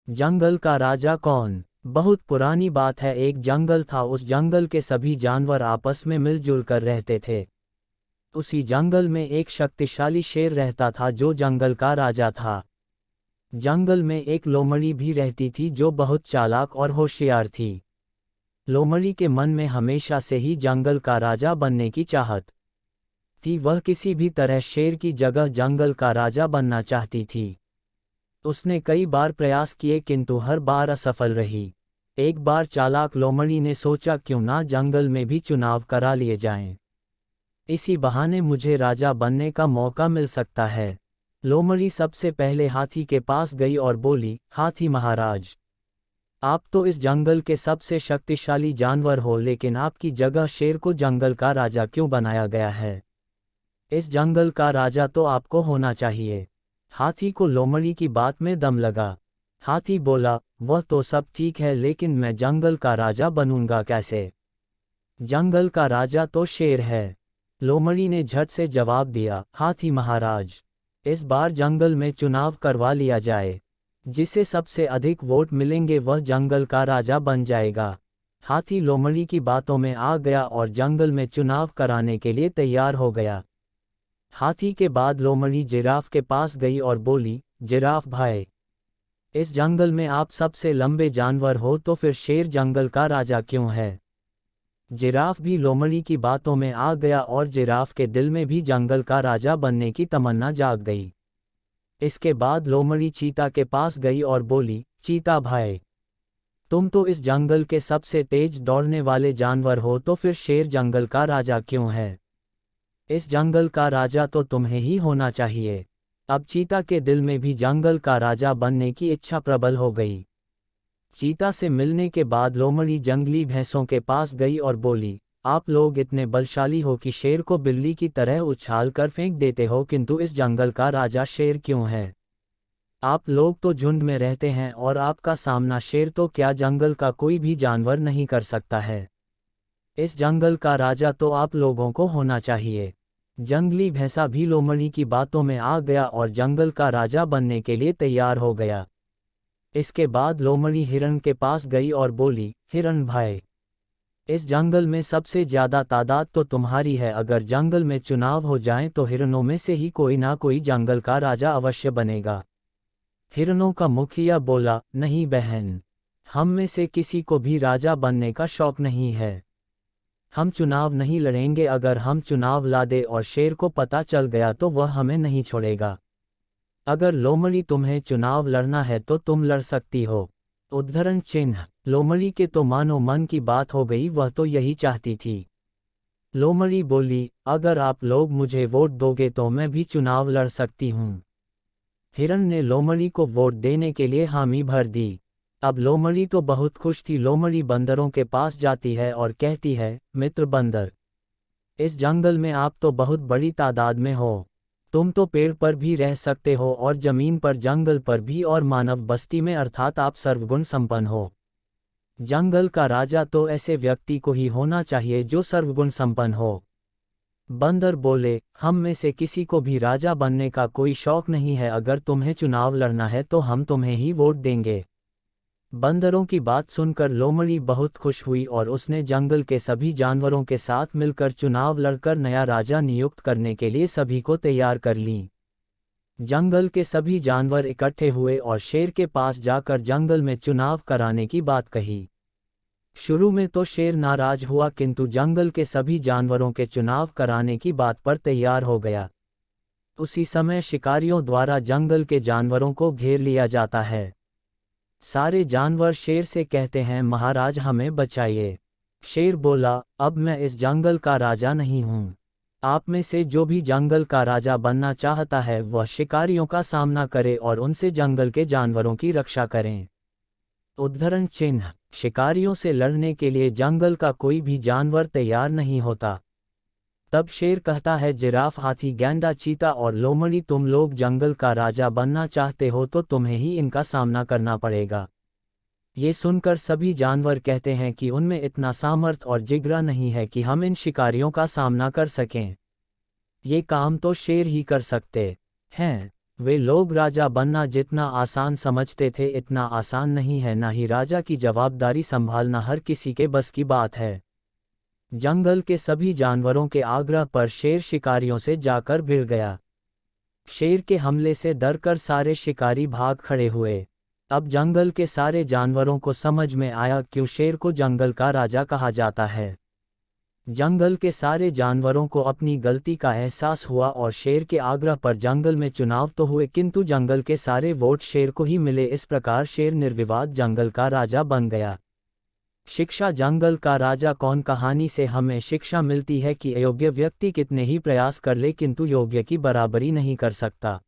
जंगल का राजा कौन? बहुत पुरानी बात है। एक जंगल था। उस जंगल के सभी जानवर आपस में मिलजुल कर रहते थे। उसी जंगल में एक शक्तिशाली शेर रहता था जो जंगल का राजा था। जंगल में एक लोमड़ी भी रहती थी जो बहुत चालाक और होशियार थी। लोमड़ी के मन में हमेशा से ही जंगल का राजा बनने की चाहत थी। वह किसी भी तरह शेर की जगह जंगल का राजा बनना चाहती थी। उसने कई बार प्रयास किए किंतु हर बार असफल रही। एक बार चालाक लोमड़ी ने सोचा क्यों ना जंगल में भी चुनाव करा लिए जाएं। इसी बहाने मुझे राजा बनने का मौका मिल सकता है। लोमड़ी सबसे पहले हाथी के पास गई और बोली, हाथी महाराज, आप तो इस जंगल के सबसे शक्तिशाली जानवर हो, लेकिन आपकी जगह शेर को जंगल का राजा क्यों बनाया गया है? इस जंगल का राजा तो आपको होना चाहिए। हाथी को लोमड़ी की बात में दम लगा। हाथी बोला, वह तो सब ठीक है, लेकिन मैं जंगल का राजा बनूंगा कैसे? जंगल का राजा तो शेर है। लोमड़ी ने झट से जवाब दिया, हाथी महाराज, इस बार जंगल में चुनाव करवा लिया जाए। जिसे सबसे अधिक वोट मिलेंगे वह जंगल का राजा बन जाएगा। हाथी लोमड़ी की बातों में आ गया और जंगल में चुनाव कराने के लिए तैयार हो गया। हाथी के बाद लोमड़ी जिराफ के पास गई और बोली, जिराफ भाई, इस जंगल में आप सबसे लंबे जानवर हो, तो फिर शेर जंगल का राजा क्यों है? जिराफ भी लोमड़ी की बातों में आ गया और जिराफ के दिल में भी जंगल का राजा बनने की तमन्ना जाग गई। इसके बाद लोमड़ी चीता के पास गई और बोली, चीता भाई, तुम तो इस जंगल के सबसे तेज दौड़ने वाले जानवर हो, तो फिर शेर जंगल का राजा क्यों है? इस जंगल का राजा तो तुम्हें ही होना चाहिए। अब चीता के दिल में भी जंगल का राजा बनने की इच्छा प्रबल हो गई। चीता से मिलने के बाद लोमड़ी जंगली भैंसों के पास गई और बोली, आप लोग इतने बलशाली हो कि शेर को बिल्ली की तरह उछाल कर फेंक देते हो, किंतु इस जंगल का राजा शेर क्यों है? आप लोग तो झुंड में रहते हैं और आपका सामना शेर तो क्या जंगल का कोई भी जानवर नहीं कर सकता है। इस जंगल का राजा तो आप लोगों को होना चाहिए। जंगली भैंसा भी लोमड़ी की बातों में आ गया और जंगल का राजा बनने के लिए तैयार हो गया। इसके बाद लोमड़ी हिरण के पास गई और बोली, हिरण भाई, इस जंगल में सबसे ज्यादा तादाद तो तुम्हारी है। अगर जंगल में चुनाव हो जाए तो हिरणों में से ही कोई ना कोई जंगल का राजा अवश्य बनेगा। हिरणों का मुखिया बोला, नहीं बहन, हम में से किसी को भी राजा बनने का शौक नहीं है। हम चुनाव नहीं लड़ेंगे। अगर हम चुनाव लड़े और शेर को पता चल गया तो वह हमें नहीं छोड़ेगा। अगर लोमड़ी तुम्हें चुनाव लड़ना है तो तुम लड़ सकती हो। उद्धरण चिन्ह। लोमड़ी के तो मानो मन की बात हो गई, वह तो यही चाहती थी। लोमड़ी बोली, अगर आप लोग मुझे वोट दोगे तो मैं भी चुनाव लड़ सकती हूँ। हिरण ने लोमड़ी को वोट देने के लिए हामी भर दी। अब लोमड़ी तो बहुत खुश थी। लोमड़ी बंदरों के पास जाती है और कहती है, मित्र बंदर, इस जंगल में आप तो बहुत बड़ी तादाद में हो। तुम तो पेड़ पर भी रह सकते हो और जमीन पर, जंगल पर भी और मानव बस्ती में, अर्थात आप सर्वगुण संपन्न हो। जंगल का राजा तो ऐसे व्यक्ति को ही होना चाहिए जो सर्वगुण संपन्न हो। बंदर बोले, हम में से किसी को भी राजा बनने का कोई शौक नहीं है। अगर तुम्हें चुनाव लड़ना है तो हम तुम्हें ही वोट देंगे। बंदरों की बात सुनकर लोमड़ी बहुत खुश हुई और उसने जंगल के सभी जानवरों के साथ मिलकर चुनाव लड़कर नया राजा नियुक्त करने के लिए सभी को तैयार कर ली। जंगल के सभी जानवर इकट्ठे हुए और शेर के पास जाकर जंगल में चुनाव कराने की बात कही। शुरू में तो शेर नाराज हुआ, किंतु जंगल के सभी जानवरों के चुनाव कराने की बात पर तैयार हो गया। उसी समय शिकारियों द्वारा जंगल के जानवरों को घेर लिया जाता है। सारे जानवर शेर से कहते हैं, महाराज हमें बचाइए। शेर बोला, अब मैं इस जंगल का राजा नहीं हूँ। आप में से जो भी जंगल का राजा बनना चाहता है वह शिकारियों का सामना करे और उनसे जंगल के जानवरों की रक्षा करें। उद्धरण चिन्ह। शिकारियों से लड़ने के लिए जंगल का कोई भी जानवर तैयार नहीं होता। तब शेर कहता है, जिराफ, हाथी, गैंडा, चीता और लोमड़ी, तुम लोग जंगल का राजा बनना चाहते हो तो तुम्हें ही इनका सामना करना पड़ेगा। ये सुनकर सभी जानवर कहते हैं कि उनमें इतना सामर्थ्य और जिगरा नहीं है कि हम इन शिकारियों का सामना कर सकें। ये काम तो शेर ही कर सकते हैं। वे लोग राजा बनना जितना आसान समझते थे इतना आसान नहीं है, ना ही राजा की जवाबदारी संभालना हर किसी के बस की बात है। जंगल के सभी जानवरों के आग्रह पर शेर शिकारियों से जाकर भिड़ गया। शेर के हमले से डरकर सारे शिकारी भाग खड़े हुए। अब जंगल के सारे जानवरों को समझ में आया क्यों शेर को जंगल का राजा कहा जाता है। जंगल के सारे जानवरों को अपनी गलती का एहसास हुआ और शेर के आग्रह पर जंगल में चुनाव तो हुए, किंतु जंगल के सारे वोट शेर को ही मिले। इस प्रकार शेर निर्विवाद जंगल का राजा बन गया। शिक्षा जंगल का राजा कौन कहानी से हमें शिक्षा मिलती है कि अयोग्य व्यक्ति कितने ही प्रयास कर ले किंतु योग्य की बराबरी नहीं कर सकता।